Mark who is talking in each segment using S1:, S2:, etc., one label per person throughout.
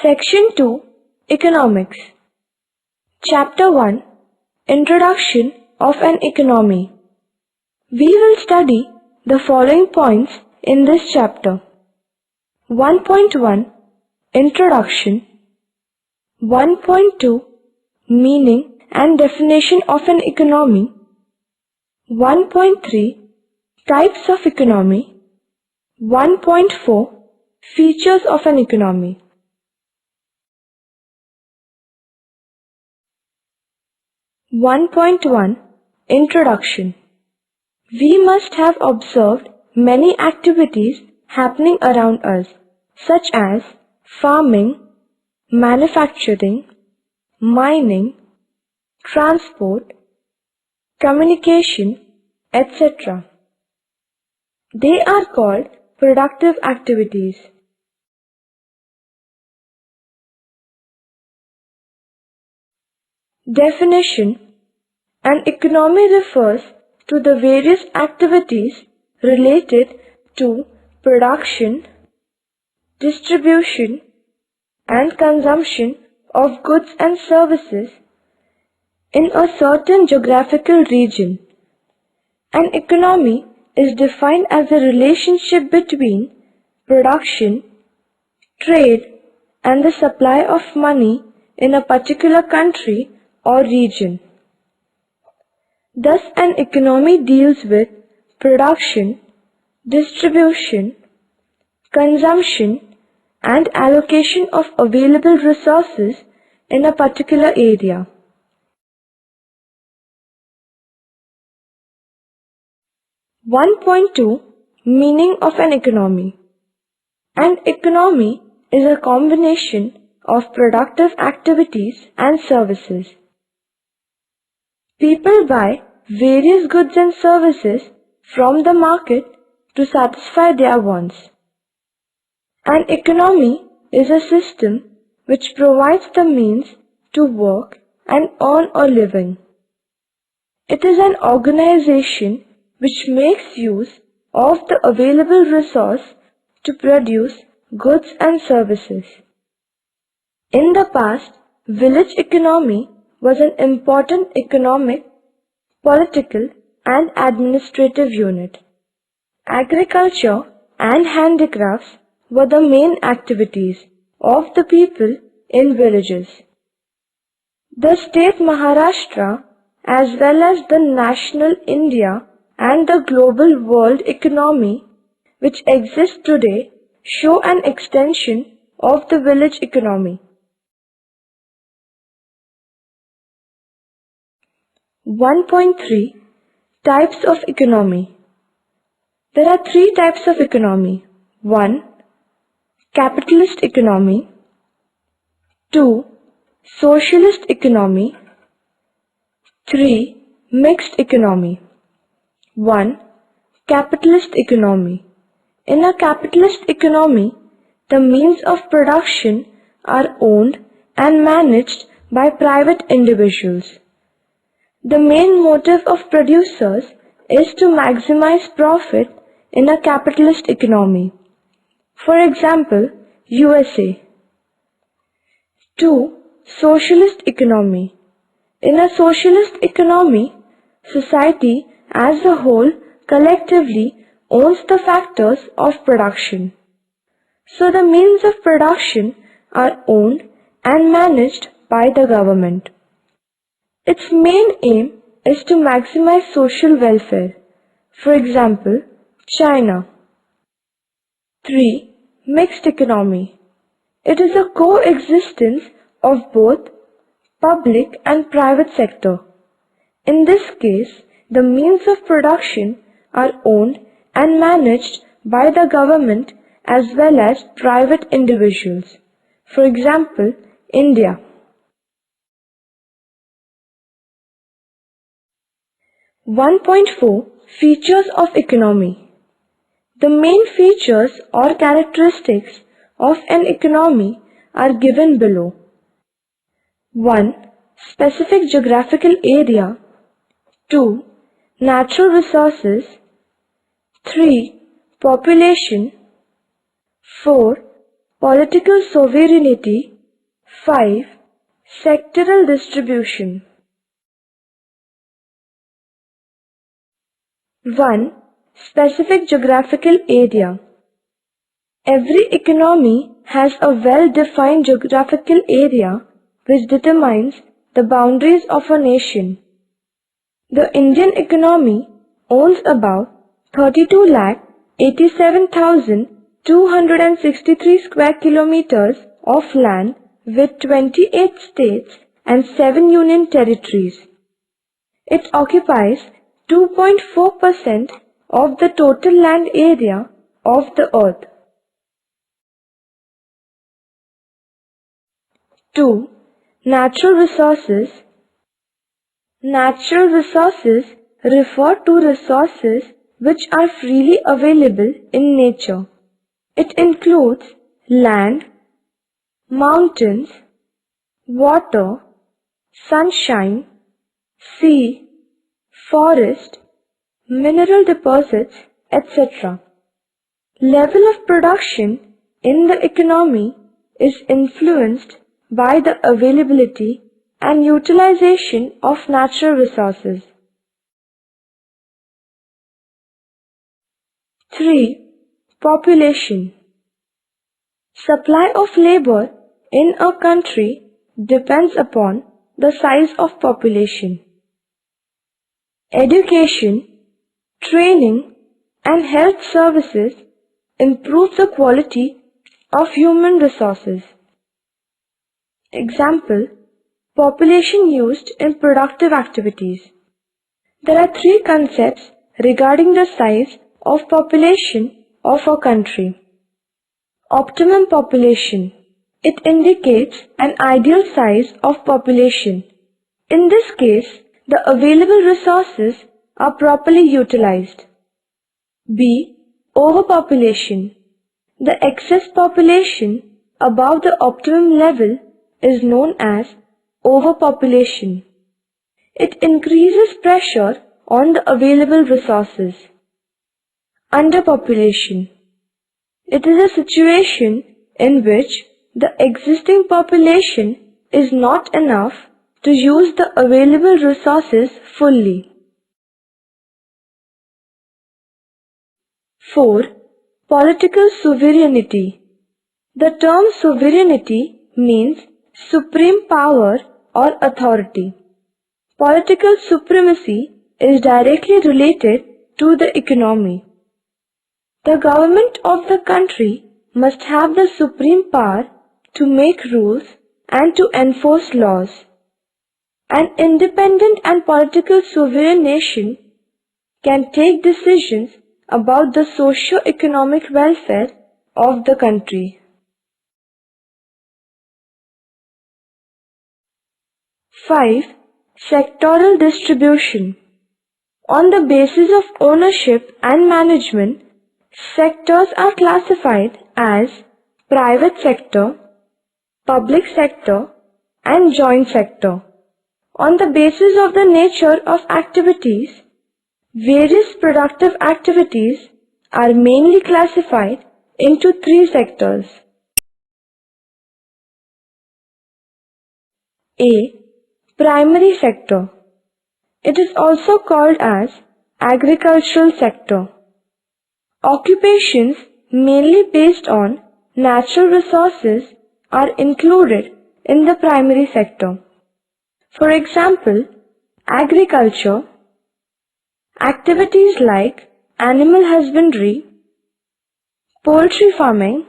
S1: Section 2 Economics. Chapter 1 Introduction of an Economy. We will study the following points in this chapter. 1.1 Introduction. 1.2 Meaning and definition of an economy. 1.3 Types of economy. 1.4 Features of an economy. 1.1 Introduction. We must have observed many activities happening around us, such as farming, manufacturing, mining, transport, communication, etc. They are called productive activities. Definition. An economy refers to the various activities related to production, distribution, and consumption of goods and services in a certain geographical region. An economy is defined as a relationship between production, trade, and the supply of money in a particular country or region. Thus, an economy deals with production, distribution, consumption, and allocation of available resources in a particular area. (1.2) Meaning of an economy. An economy is a combination of productive activities and services. People buy various goods and services from the market to satisfy their wants. An economy is a system which provides the means to work and earn a living. It is an organization which makes use of the available resource to produce goods and services. In the past, village economy was an important economic, political, and administrative unit. Agriculture and handicrafts were the main activities of the people in villages. The state Maharashtra, as well as the national India and the global world economy which exists today, show an extension of the village economy. 1.3 Types of economy. There are three types of economy. 1. Capitalist economy. 2. Socialist economy. 3. Mixed economy. 1. Capitalist economy. In a capitalist economy, the means of production are owned and managed by private individuals. The main motive of producers is to maximize profit in a capitalist economy. For example, USA. 2. Socialist economy. In a socialist economy, society as a whole collectively owns the factors of production. So the means of production are owned and managed by the government. Its main aim is to maximize social welfare. For example, China. 3. Mixed economy. It is a coexistence of both public and private sector. In this case, the means of production are owned and managed by the government as well as private individuals. For example, India. 1.4 Features of economy. The main features or characteristics of an economy are given below. 1. Specific geographical area. 2. Natural resources. 3. Population. 4. Political sovereignty. 5. Sectoral distribution. 1. Specific geographical area. Every economy has a well-defined geographical area which determines the boundaries of a nation. The Indian economy owns about 32,87,263 square kilometers of land with 28 states and 7 union territories. It occupies 2.4% of the total land area of the earth. 2. Natural resources. Natural resources refer to resources which are freely available in nature. It includes land, mountains, water, sunshine, sea, forest, mineral deposits, etc. Level of production in the economy is influenced by the availability and utilization of natural resources. 3. Population. Supply of labor in a country depends upon the size of population. Education, training, and health services improve the quality of human resources. Example, population used in productive activities. There are 3 concepts regarding the size of population of a country. Optimum population. It indicates an ideal size of population. In this case, the available resources are properly utilized. B. Overpopulation. The excess population above the optimum level is known as overpopulation. It increases pressure on the available resources. Underpopulation. It is a situation in which the existing population is not enough to use the available resources fully. 4. Political sovereignty. The term sovereignty means supreme power or authority. Political supremacy is directly related to the economy. The government of the country must have the supreme power to make rules and to enforce laws. An independent and political sovereign nation can take decisions about the socio-economic welfare of the country. 5. Sectoral distribution. On the basis of ownership and management, sectors are classified as private sector, public sector, and joint sector. On the basis of the nature of activities, various productive activities are mainly classified into 3 sectors. A. Primary sector. It is also called as agricultural sector. Occupations mainly based on natural resources are included in the primary sector. For example, agriculture, activities like animal husbandry, poultry farming,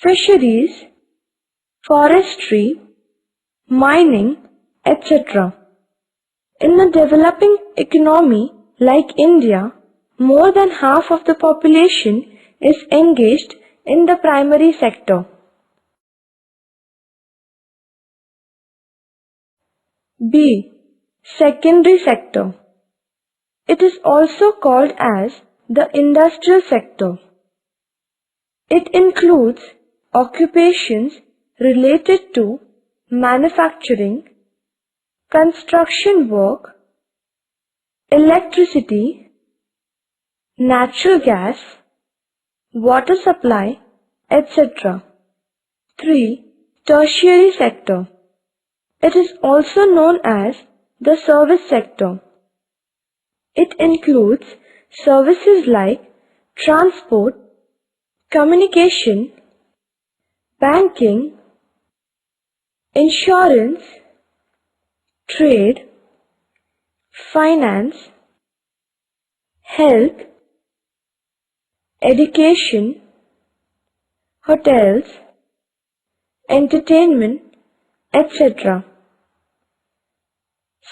S1: fisheries, forestry, mining, etc. In a developing economy like India, more than half of the population is engaged in the primary sector. B. Secondary sector. It is also called as the industrial sector. It includes occupations related to manufacturing, construction work, electricity, natural gas, water supply, etc. 3. Tertiary sector. It is also known as the service sector. It includes services like transport, communication, banking, insurance, trade, finance, health, education, hotels, entertainment, etc.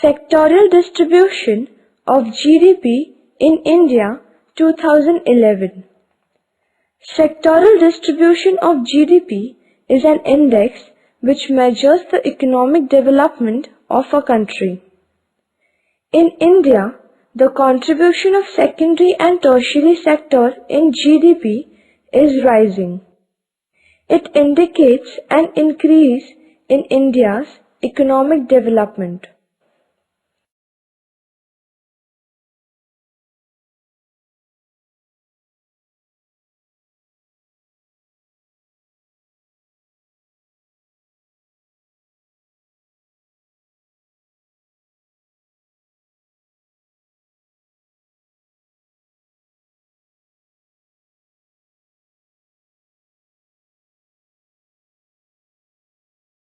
S1: Sectorial distribution of GDP in India 2011. Sectoral distribution of GDP is an index which measures the economic development of a country. In India, the contribution of secondary and tertiary sector in GDP is rising. It indicates an increase in India's economic development.